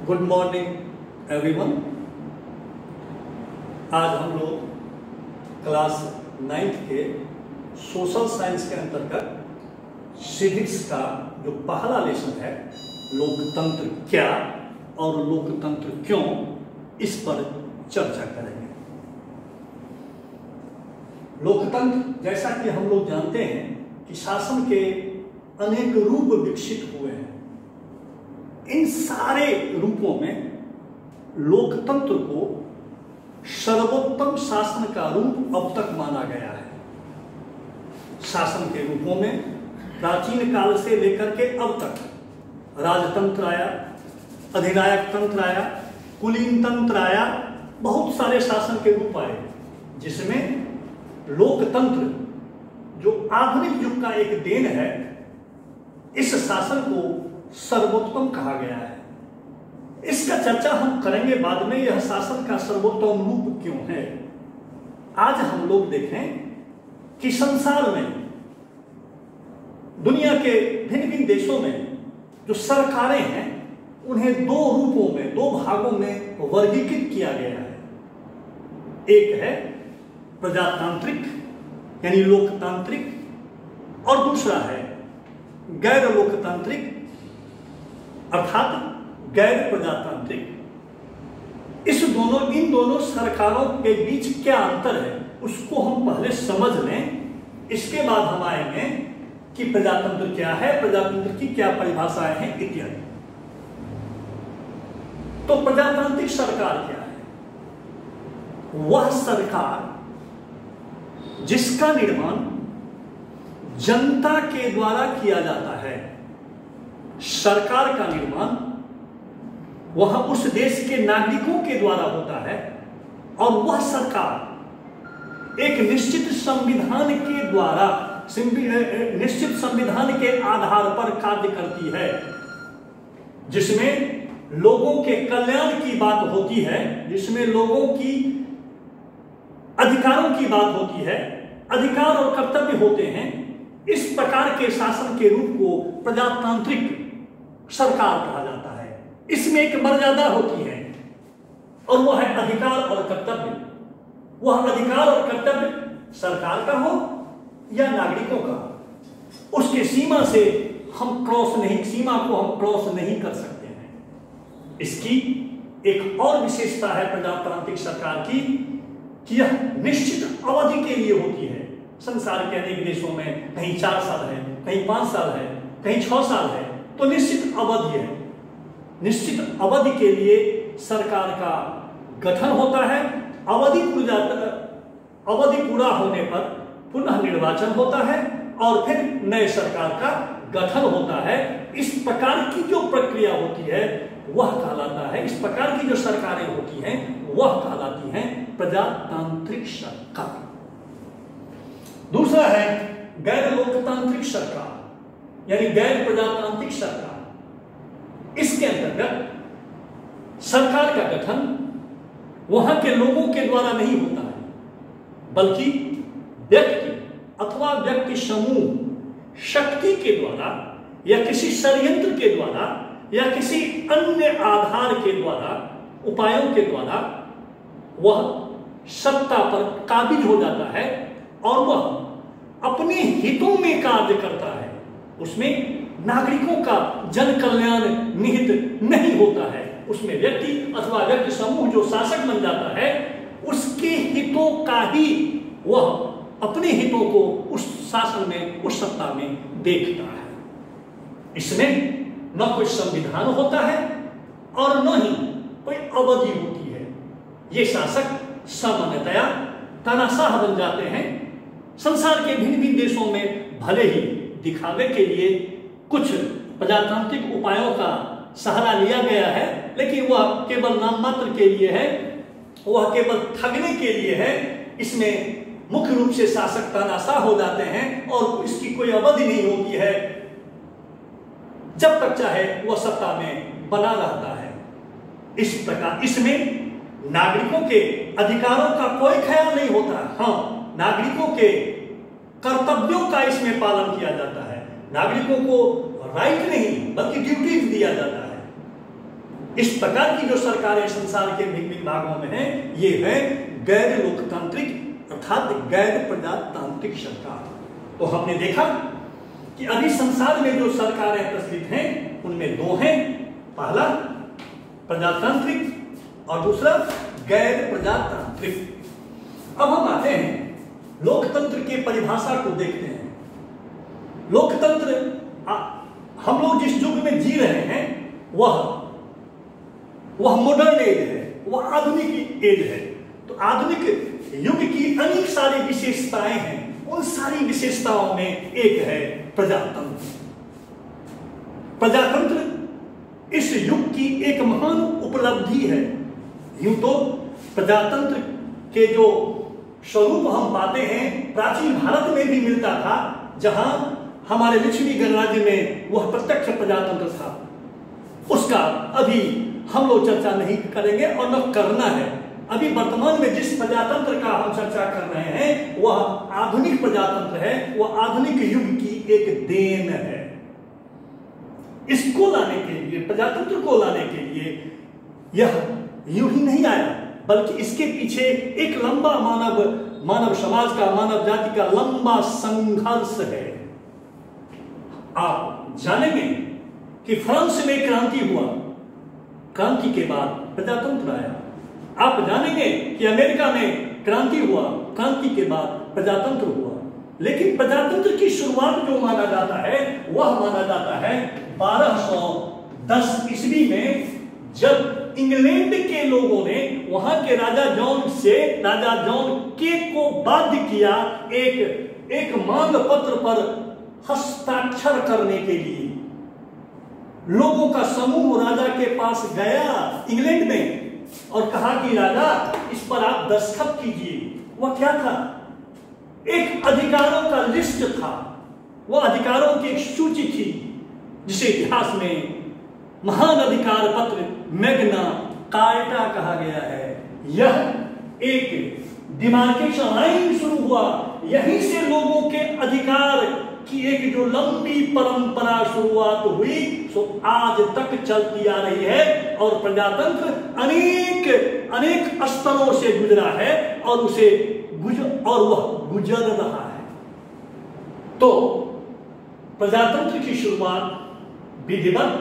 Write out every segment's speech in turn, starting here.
Good morning everyone. आज हम लोग क्लास 9th के सोशल साइंस के अंतर्गत सिविक्स का जो पहला लेसन है लोकतंत्र क्या और लोकतंत्र क्यों, इस पर चर्चा करेंगे। लोकतंत्र, जैसा कि हम लोग जानते हैं कि शासन के अनेक रूप विकसित हुए हैं। इन सारे रूपों में लोकतंत्र को सर्वोत्तम शासन का रूप अब तक माना गया है। शासन के रूपों में प्राचीन काल से लेकर के अब तक राजतंत्र आया, अधिनायक तंत्र आया, कुलीन तंत्र आया, बहुत सारे शासन के रूप आए, जिसमें लोकतंत्र जो आधुनिक युग का एक देन है, इस शासन को सर्वोत्तम कहा गया है। इसका चर्चा हम करेंगे बाद में, यह शासन का सर्वोत्तम रूप क्यों है। आज हम लोग देखें कि संसार में, दुनिया के भिन्न भिन्न देशों में जो सरकारें हैं, उन्हें दो रूपों में, दो भागों में वर्गीकृत किया गया है। एक है प्रजातांत्रिक यानी लोकतांत्रिक, और दूसरा है गैर लोकतांत्रिक अर्थात गैर प्रजातांत्रिक। इन दोनों सरकारों के बीच क्या अंतर है, उसको हम पहले समझ लें। इसके बाद हम आएंगे कि प्रजातंत्र क्या है, प्रजातंत्र की क्या परिभाषाएं हैं इत्यादि। तो प्रजातांत्रिक सरकार क्या है? वह सरकार जिसका निर्माण जनता के द्वारा किया जाता है। सरकार का निर्माण वह उस देश के नागरिकों के द्वारा होता है, और वह सरकार एक निश्चित संविधान के द्वारा, निश्चित संविधान के आधार पर कार्य करती है, जिसमें लोगों के कल्याण की बात होती है, जिसमें लोगों की अधिकारों की बात होती है, अधिकार और कर्तव्य होते हैं। इस प्रकार के शासन के रूप को प्रजातांत्रिक सरकार कहा जाता है। इसमें एक मर्यादा होती है, और वह है अधिकार और कर्तव्य। वह अधिकार और कर्तव्य सरकार का हो या नागरिकों का, उसके सीमा से हम सीमा को हम क्रॉस नहीं कर सकते हैं। इसकी एक और विशेषता है प्रजातांत्रिक सरकार की, कि यह निश्चित अवधि के लिए होती है। संसार के अनेक देशों में कहीं 4 साल है, कहीं 5 साल है, कहीं 6 साल है, तो निश्चित अवधि है। निश्चित अवधि के लिए सरकार का गठन होता है। अवधि पूरा होने पर पुनः निर्वाचन होता है, और फिर नए सरकार का गठन होता है। इस प्रकार की जो प्रक्रिया होती है वह कहलाता है, इस प्रकार की जो सरकारें होती हैं वह कहलाती हैं प्रजातांत्रिक सरकार। दूसरा है गैर लोकतांत्रिक सरकार यानी गैर प्रजातांत्रिक सरकार। इसके अंतर्गत सरकार का गठन वहां के लोगों के द्वारा नहीं होता है, बल्कि व्यक्ति अथवा व्यक्ति समूह शक्ति के द्वारा या किसी षड्यंत्र के द्वारा या किसी अन्य आधार के द्वारा, उपायों के द्वारा वह सत्ता पर काबिज हो जाता है, और वह अपने हितों में कार्य करता है। उसमें नागरिकों का जन कल्याण निहित नहीं होता है। उसमें व्यक्ति अथवा व्यक्ति समूह जो शासक बन जाता है, उसके हितों का ही वह अपने हितों को उस शासन में, उस सत्ता में देखता है। इसमें न कोई संविधान होता है और न ही कोई अवधि होती है। ये शासक सामान्यतया तानाशाह बन जाते हैं। संसार के भिन्न भिन्न देशों में भले ही दिखावे के लिए कुछ प्रजातांत्रिक उपायों का सहारा लिया गया है, लेकिन वह केवल नाम मात्र के लिए है, वह केवल ठगने के लिए है। इसमें मुख्य रूप से शासक तानाशाह हो जाते हैं, और इसकी कोई अवधि नहीं होती है, जब तक चाहे वह सत्ता में बना रहता है। इस प्रकार इसमें नागरिकों के अधिकारों का कोई ख्याल नहीं होता। हाँ, नागरिकों के कर्तव्यों का इसमें पालन किया जाता है। नागरिकों को राइट नहीं बल्कि ड्यूटीज दिया जाता है। इस प्रकार की जो सरकारें संसार के भिन्न भिन्न भागों में हैं, ये है गैर लोकतांत्रिक अर्थात गैर प्रजातांत्रिक सरकार। तो हमने देखा कि अभी संसार में जो सरकारें प्रचलित हैं उनमें दो हैं, पहला प्रजातांत्रिक और दूसरा गैर प्रजातांत्रिक। अब हम आते हैं लोकतंत्र की परिभाषा को देखते हैं। लोकतंत्र हम लोग जिस युग में जी रहे हैं वह मॉडर्न एज है, वह आधुनिक एज है। तो आधुनिक युग की अनेक सारी विशेषताएं हैं, उन सारी विशेषताओं में एक है प्रजातंत्र। प्रजातंत्र इस युग की एक महान उपलब्धि है। यूं तो प्रजातंत्र के जो स्वरूप हम पाते हैं प्राचीन भारत में भी मिलता था, जहां हमारे लिच्छवी गणराज्य में वह प्रत्यक्ष प्रजातंत्र था। उसका अभी हम लोग चर्चा नहीं करेंगे और न करना है। अभी वर्तमान में जिस प्रजातंत्र का हम चर्चा कर रहे हैं वह आधुनिक प्रजातंत्र है, वह आधुनिक युग की एक देन है। इसको लाने के लिए, प्रजातंत्र को लाने के लिए यह यूं ही नहीं आया, बल्कि इसके पीछे एक लंबा मानव समाज का, मानव जाति का लंबा संघर्ष है। आप जानेंगे कि फ्रांस में क्रांति हुआ, क्रांति के बाद प्रजातंत्र आया। आप जानेंगे कि अमेरिका में क्रांति हुआ, क्रांति के बाद प्रजातंत्र हुआ। लेकिन प्रजातंत्र की शुरुआत जो माना जाता है वह माना जाता है 1210 ईस्वी में, जब इंग्लैंड के लोगों ने वहां के राजा जॉन के को बाध्य किया एक मांग पत्र पर हस्ताक्षर करने के लिए। लोगों का समूह राजा के पास गया इंग्लैंड में और कहा कि राजा इस पर आप दस्तखत कीजिए। वह क्या था? एक अधिकारों का लिस्ट था, वह अधिकारों की एक सूची थी जिसे इतिहास में महान अधिकार पत्र मैग्ना कार्टा कहा गया है। यह एक डिमार्केशन लाइन शुरू हुआ, यहीं से लोगों के अधिकार की एक जो लंबी परंपरा शुरुआत हुई सो आज तक चलती आ रही है। और प्रजातंत्र अनेक स्तरों से गुजरा है और वह गुजर रहा है। तो प्रजातंत्र की शुरुआत विधिवत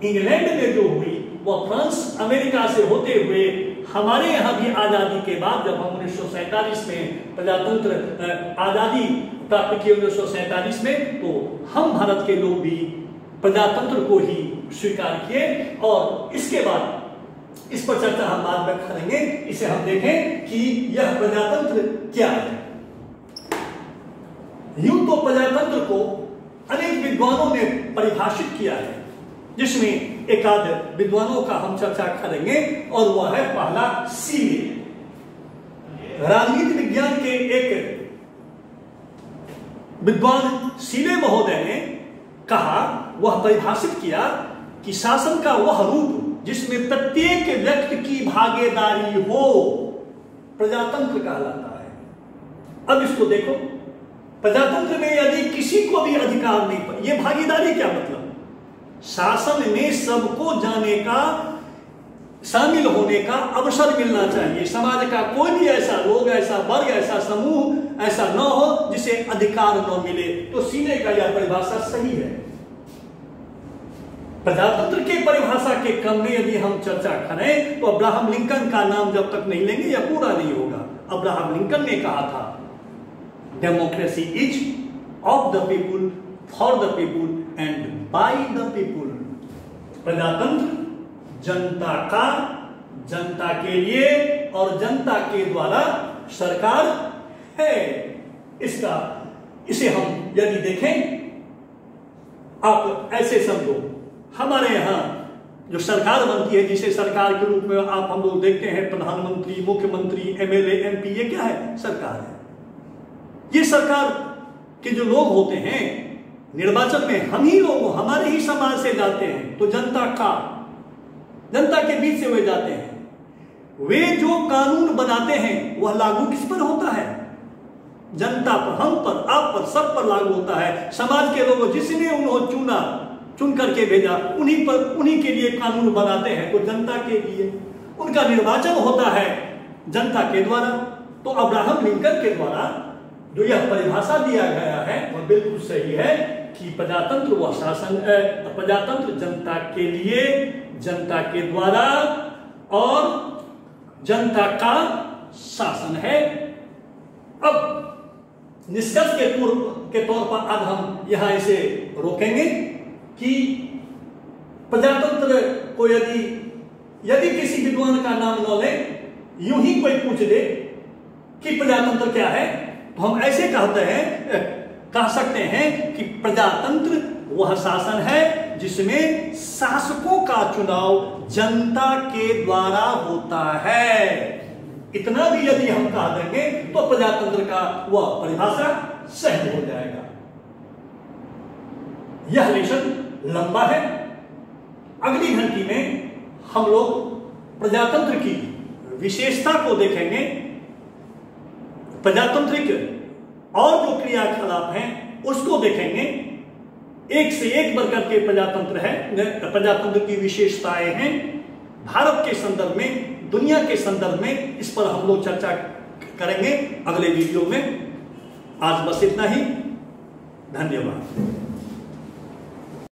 इंग्लैंड में जो हुई वह फ्रांस अमेरिका से होते हुए हमारे यहां भी आजादी के बाद, जब हम 1947 में प्रजातंत्र आजादी प्राप्त किए 1947 में, तो हम भारत के लोग भी प्रजातंत्र को ही स्वीकार किए। और इसके बाद इस पर चर्चा हम बाद में करेंगे। इसे हम देखें कि यह प्रजातंत्र क्या है। यूं तो प्रजातंत्र को अनेक विद्वानों ने परिभाषित किया है, जिसमें एक आध विद्वानों का हम चर्चा करेंगे और वह है पहला सीले। राजनीति विज्ञान के एक विद्वान सीले महोदय ने कहा, वह परिभाषित किया कि शासन का वह रूप जिसमें प्रत्येक व्यक्ति की भागीदारी हो प्रजातंत्र कहलाता है। अब इसको देखो, प्रजातंत्र में यदि किसी को भी अधिकार नहीं पर, यह भागीदारी क्या मतलब? शासन में सबको जाने का, शामिल होने का अवसर मिलना चाहिए। समाज का कोई भी ऐसा लोग, ऐसा वर्ग, ऐसा समूह ऐसा न हो जिसे अधिकार न मिले। तो सीले का यह परिभाषा सही है। प्रजातंत्र के परिभाषा के क्रम में यदि हम चर्चा करें तो अब्राहम लिंकन का नाम जब तक नहीं लेंगे यह पूरा नहीं होगा। अब्राहम लिंकन ने कहा था, democracy is of the people, for the people and by the people. प्रजातंत्र जनता का, जनता के लिए और जनता के द्वारा सरकार है। इसे हम यदि देखें, आप ऐसे समझो, हमारे यहां जो सरकार बनती है, जिसे सरकार के रूप में आप हम लोग देखते हैं, प्रधानमंत्री, मुख्यमंत्री, एमएलए, एमपी, ये क्या है? सरकार है। ये सरकार के जो लोग होते हैं निर्वाचन में हम ही लोग, हमारे ही समाज से जाते हैं, तो जनता के बीच से वे जाते हैं। वे जो कानून बनाते हैं वह लागू किस पर होता है? जनता पर, हम पर, आप पर, सब पर लागू होता है। समाज के लोगों जिसने उन्हें चुन करके भेजा, उन्हीं के लिए कानून बनाते हैं, तो जनता के लिए उनका निर्वाचन होता है जनता के द्वारा। तो अब्राहम लिंकन के द्वारा जो यह परिभाषा दिया गया है वह बिल्कुल सही है कि प्रजातंत्र वह शासन है, प्रजातंत्र जनता के लिए, जनता के द्वारा और जनता का शासन है। अब निष्कर्ष के तौर पर आज हम यहां इसे रोकेंगे कि प्रजातंत्र को यदि किसी विद्वान का नाम न ले, यूं ही कोई पूछ दे कि प्रजातंत्र क्या है, तो हम ऐसे कह सकते हैं कि प्रजातंत्र वह शासन है जिसमें शासकों का चुनाव जनता के द्वारा होता है। इतना भी यदि हम कह देंगे तो प्रजातंत्र का वह परिभाषा सही हो जाएगा। यह लेसन लंबा है। अगली घंटी में हम लोग प्रजातंत्र की विशेषता को देखेंगे, प्रजातांत्रिक और जो क्रियाकलाप हैं उसको देखेंगे। एक से एक बढ़कर के प्रजातंत्र है, प्रजातंत्र की विशेषताएं हैं भारत के संदर्भ में, दुनिया के संदर्भ में। इस पर हम लोग चर्चा करेंगे अगले वीडियो में। आज बस इतना ही। धन्यवाद।